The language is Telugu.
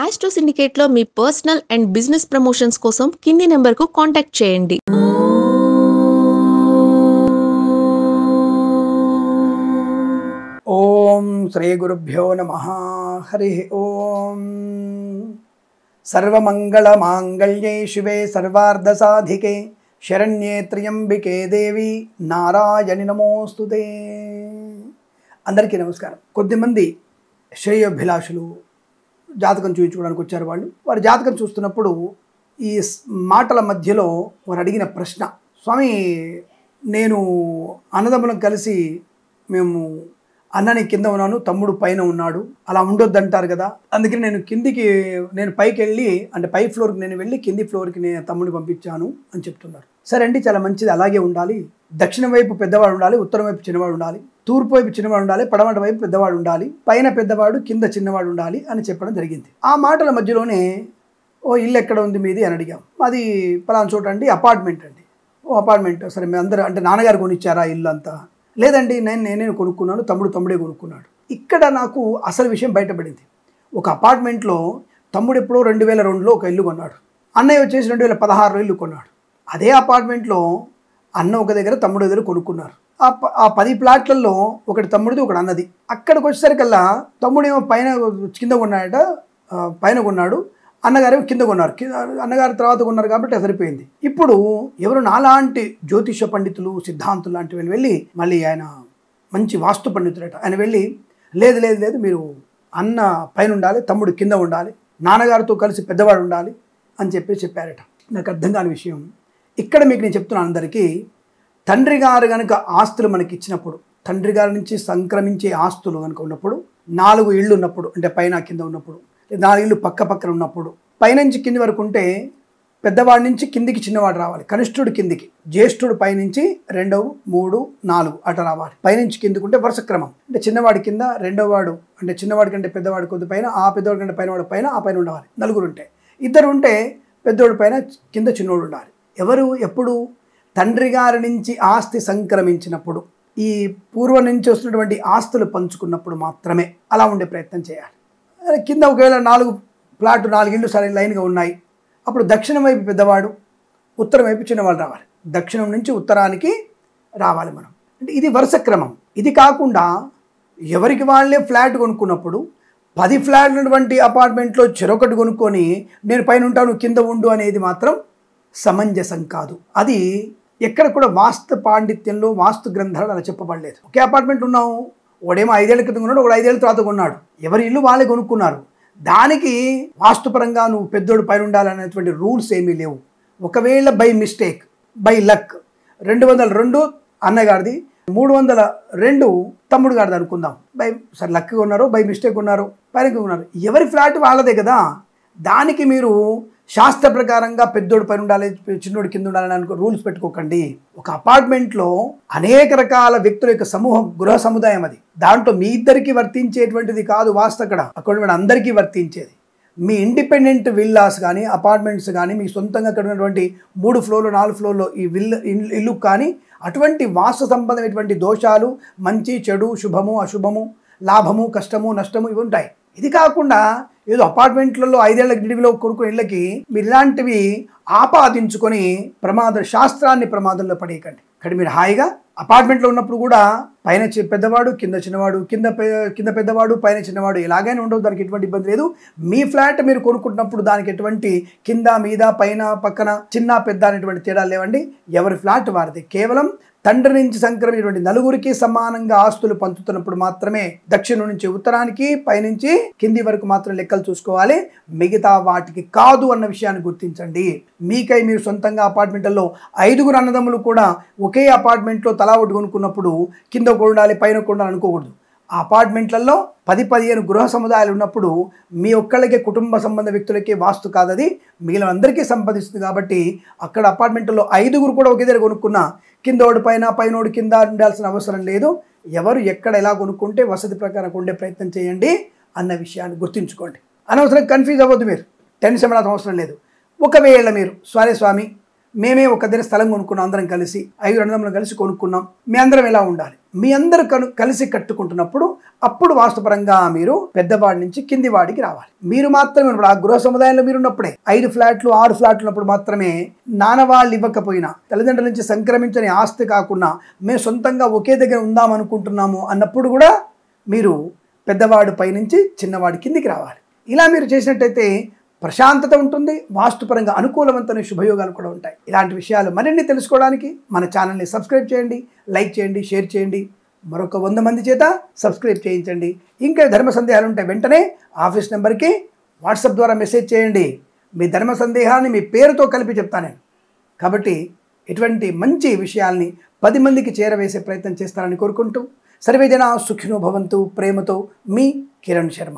ఆస్ట్రో సిండికేట్లో మీ పర్సనల్ అండ్ బిజినెస్ ప్రమోషన్స్ కోసం కింది నెంబర్కు కాంటాక్ట్ చేయండి. ఓం శ్రీ గురుభ్యో నమః. హరి ఓం. సర్వమంగళ మాంగళ్యే శివే సర్వార్ధ సాధికే శరణ్యే త్ర్యంబికే దేవి నారాయణి నమోస్తుతే. అందరికీ నమస్కారం. కొద్దిమంది శ్రేయోభిలాషులు జాతకం చూపించుకోవడానికి వచ్చారు. వారి జాతకం చూస్తున్నప్పుడు ఈ మాటల మధ్యలో వారు అడిగిన ప్రశ్న, స్వామి నేను అన్నదమ్ములం కలిసి మేము అన్నని కింద ఉన్నాను, తమ్ముడు పైన ఉన్నాడు, అలా ఉండొద్దు అంటారు కదా, అందుకని నేను పైకి వెళ్ళి అంటే పై ఫ్లోర్కి నేను వెళ్ళి కింది ఫ్లోర్కి నేను తమ్ముడిని పంపించాను అని చెప్తున్నారు. సరే అండి, చాలా మంచిది, అలాగే ఉండాలి. దక్షిణం వైపు పెద్దవాడు ఉండాలి, ఉత్తరం వైపు చిన్నవాడు ఉండాలి, తూర్పు వైపు చిన్నవాడు ఉండాలి, పడమట వైపు పెద్దవాడు ఉండాలి, పైన పెద్దవాడు కింద చిన్నవాడు ఉండాలి అని చెప్పడం జరిగింది. ఆ మాటల మధ్యలోనే ఓ ఇల్లు ఎక్కడ ఉంది మీది అని అడిగాం. అది పలానా చోట అండి, అపార్ట్మెంట్ అండి. ఓ అపార్ట్మెంట్, సరే మీ అందరూ అంటే నాన్నగారు కొనిచ్చారా ఇల్లు అంతా? లేదండి, నేనే కొనుక్కున్నాను, తమ్ముడే కొనుక్కున్నాడు. ఇక్కడ నాకు అసలు విషయం బయటపడింది. ఒక అపార్ట్మెంట్లో తమ్ముడు ఎప్పుడో 2002లో ఒక ఇల్లు కొన్నాడు, అన్నయ్య వచ్చేసి 2016లో ఇల్లు కొన్నాడు. అదే అపార్ట్మెంట్లో అన్న ఒక దగ్గర తమ్ముడు దగ్గర కొనుక్కున్నారు. ఆ 10 ప్లాట్లలో ఒకటి తమ్ముడిది ఒకటి అన్నది. అక్కడికి వచ్చేసరికల్లా తమ్ముడేమో కింద కొన్నాడట, పైన కొన్నాడు, అన్నగారు కింద కొన్నారు. అన్నగారు తర్వాత కొన్నారు కాబట్టి సరిపోయింది. ఇప్పుడు ఎవరు నాలాంటి జ్యోతిష పండితులు, సిద్ధాంతులు లాంటి వాళ్ళు వెళ్ళి, మళ్ళీ ఆయన మంచి వాస్తు పండితుడట, ఆయన వెళ్ళి లేదు లేదు లేదు మీరు అన్న పైన ఉండాలి, తమ్ముడు కింద ఉండాలి, నాన్నగారితో కలిసి పెద్దవాడు ఉండాలి అని చెప్పారట. నాకు అర్థం కాని విషయం ఇక్కడ మీకు నేను చెప్తున్నాను అందరికీ. తండ్రి గారు కనుక ఆస్తులు మనకి ఇచ్చినప్పుడు, తండ్రి గారి నుంచి సంక్రమించే ఆస్తులు కనుక ఉన్నప్పుడు, 4 ఇళ్ళు ఉన్నప్పుడు అంటే పైన కింద ఉన్నప్పుడు, 4 ఇళ్ళు పక్క పక్కన ఉన్నప్పుడు, పైనుంచి కింది వరకు ఉంటే పెద్దవాడి నుంచి కిందికి చిన్నవాడు రావాలి, కనిష్ఠుడు కిందికి, జ్యేష్ఠుడు పైనుంచి 2, 3, 4 అట రావాలి. పైనుంచి కిందికి ఉంటే వరుస క్రమం అంటే చిన్నవాడి కింద, రెండోవాడు అంటే చిన్నవాడి కంటే పెద్దవాడి కొద్ది పైన, ఆ పెద్దవాడి కంటే పైనవాడు పైన, ఆ పైన ఉండవాలి. 4 ఉంటే, 2 ఉంటే పెద్దోడు పైన కింద చిన్నోడు ఉండాలి. ఎవరు ఎప్పుడు తండ్రి గారి నుంచి ఆస్తి సంక్రమించినప్పుడు, ఈ పూర్వం నుంచి వస్తున్నటువంటి ఆస్తులు పంచుకున్నప్పుడు మాత్రమే అలా ఉండే ప్రయత్నం చేయాలి. కింద ఒకవేళ 4 ప్లాట్ 4 ఇళ్ళు సరైన లైన్గా ఉన్నాయి, అప్పుడు దక్షిణం వైపు పెద్దవాడు, ఉత్తరం వైపు చిన్నవాడు రావాలి. దక్షిణం నుంచి ఉత్తరానికి రావాలి మనం. అంటే ఇది వరుస క్రమం. ఇది కాకుండా ఎవరికి వాళ్ళే ఫ్లాట్ కొనుక్కున్నప్పుడు 10 ఫ్లాట్లు ఉన్నటువంటి అపార్ట్మెంట్లో చెరొకటి కొనుక్కొని నేను పైన ఉంటాను కింద ఉండు అనేది మాత్రం సమంజసం కాదు. అది ఎక్కడ కూడా వాస్తు పాండిత్యంలో, వాస్తు గ్రంథాలు అలా చెప్పబడలేదు. ఒకే అపార్ట్మెంట్ ఉన్నాము, ఒకడేమో 5 ఏళ్ల క్రితం కొన్నాడు, ఒకడు 5 ఏళ్ళ తర్వాత కొన్నాడు, ఎవరి ఇల్లు వాళ్ళే కొనుక్కున్నారు. దానికి వాస్తుపరంగా నువ్వు పెద్దోడు పైన ఉండాలనేటువంటి రూల్స్ ఏమీ లేవు. ఒకవేళ బై మిస్టేక్, బై లక్ 202 అన్నగారిది, 302 తమ్ముడు గారిది అనుకుందాం. సరే లక్ కొన్నారు, బై మిస్టేక్ ఉన్నారు, పైన ఉన్నారు, ఎవరి ఫ్లాట్ వాళ్ళదే కదా. దానికి మీరు శాస్త్ర ప్రకారంగా పెద్దోడు పైన ఉండాలి, చిన్నోడు కింద ఉండాలని అనుకో రూల్స్ పెట్టుకోకండి. ఒక అపార్ట్మెంట్లో అనేక రకాల వ్యక్తుల యొక్క సమూహం, గృహ సముదాయం అది. దాంట్లో మీ ఇద్దరికి వర్తించేటువంటిది కాదు వాస్తు, అక్కడ అందరికీ వర్తించేది. మీ ఇండిపెండెంట్ విల్లాస్ కానీ, అపార్ట్మెంట్స్ కానీ, మీ సొంతంగా అక్కడ ఉన్నటువంటి 3 ఫ్లోర్లు 4 ఫ్లోర్లో ఈ ఇల్లు కానీ అటువంటి వాస్తు సంబంధమైనటువంటి దోషాలు, మంచి చెడు, శుభము అశుభము, లాభము కష్టము నష్టము ఇవి ఉంటాయి. ఇది కాకుండా ఏదో అపార్ట్మెంట్లలో 5 ఏళ్ల గిడివిలో కొనుక్కునే ఇళ్ళకి మీరు ఇలాంటివి ఆపాదించుకొని శాస్త్రాన్ని ప్రమాదంలో పడేయకండి. ఇక్కడ మీరు హాయిగా అపార్ట్మెంట్లో ఉన్నప్పుడు కూడా పైన పెద్దవాడు, కింద చిన్నవాడు, కింద పెద్దవాడు, పైన చిన్నవాడు ఎలాగైనా ఉండవు, దానికి ఎటువంటి ఇబ్బంది లేదు. మీ ఫ్లాట్ మీరు కొనుక్కుంటున్నప్పుడు దానికి ఎటువంటి కింద మీద పైన పక్కన చిన్న పెద్ద అనేటువంటి తేడాలు లేవండి. ఎవరి ఫ్లాట్ వారిది. కేవలం తండ్రి నుంచి సంక్రమించినటువంటి 4కి సమానంగా ఆస్తులు పంచుతున్నప్పుడు మాత్రమే దక్షిణం నుంచి ఉత్తరానికి, పైనుంచి కింది వరకు మాత్రం లెక్కలు చూసుకోవాలి, మిగతా వాటికి కాదు అన్న విషయాన్ని గుర్తించండి. మీకై మీరు సొంతంగా అపార్ట్మెంట్లలో 5 అన్నదమ్ములు కూడా ఒకే అపార్ట్మెంట్లో తలా ఒకటి కొనుక్కున్నప్పుడు కింద ఒక ఉండాలి, పైన ఒక ఉండాలి అనుకోకూడదు. ఆ అపార్ట్మెంట్లలో 10-15 గృహ సముదాయాలు ఉన్నప్పుడు మీ ఒక్కళ్ళకే, కుటుంబ సంబంధ వ్యక్తులకే వాస్తు కాదది, మిగిలిన అందరికీ సంపాదిస్తుంది. కాబట్టి అక్కడ అపార్ట్మెంట్లో 5 కూడా ఒకే దగ్గర కొనుక్కున్నా కిందోడు పైన, పైనోడు కింద ఉండాల్సిన అవసరం లేదు. ఎవరు ఎక్కడ ఎలా కొనుక్కుంటే వసతి ప్రకారం ఉండే ప్రయత్నం చేయండి అన్న విషయాన్ని గుర్తుంచుకోండి. అనవసరం కన్ఫ్యూజ్ అవ్వద్దు, మీరు టెన్షన్ పడాల్సిన అవసరం లేదు. ఒకవేళ మీరు సరే స్వామి మేమే ఒక దగ్గర స్థలం కొనుక్కున్నాం, అందరం కలిసి 5 అన్నదమ్ములు కలిసి కొనుక్కున్నాం, మీ అందరం ఎలా ఉండాలి? మీ అందరు కలిసి కట్టుకుంటున్నప్పుడు అప్పుడు వాస్తుపరంగా మీరు పెద్దవాడి నుంచి కింది వాడికి రావాలి. మీరు మాత్రమే ఆ గృహ సముదాయంలో మీరు ఉన్నప్పుడే 5 ఫ్లాట్లు 6 ఫ్లాట్లు ఉన్నప్పుడు మాత్రమే నానవాళ్ళు ఇవ్వకపోయినా, తల్లిదండ్రుల నుంచి సంక్రమించని ఆస్తి కాకుండా మేము సొంతంగా ఒకే దగ్గర ఉందాం అనుకుంటున్నాము అన్నప్పుడు కూడా మీరు పెద్దవాడు పైనుంచి చిన్నవాడి కిందికి రావాలి. ఇలా మీరు చేసినట్టయితే ప్రశాంతత ఉంటుంది, వాస్తుపరంగా అనుకూలవంతమైన శుభయోగాలు కూడా ఉంటాయి. ఇలాంటి విషయాలు మరిన్ని తెలుసుకోవడానికి మన ఛానల్ని సబ్స్క్రైబ్ చేయండి, లైక్ చేయండి, షేర్ చేయండి, మరొక 100 మంది చేత సబ్స్క్రైబ్ చేయించండి. ఇంకా ధర్మ సందేహాలు ఉంటే వెంటనే ఆఫీస్ నెంబర్కి వాట్సాప్ ద్వారా మెసేజ్ చేయండి. మీ ధర్మ సందేహాన్ని మీ పేరుతో కలిపి చెప్తాను నేను. కాబట్టి ఇటువంటి మంచి విషయాల్ని 10 మందికి చేరవేసే ప్రయత్నం చేస్తారని కోరుకుంటూ సర్వే జనా సుఖినో భవంతు. ప్రేమతో మీ కిరణ్ శర్మ.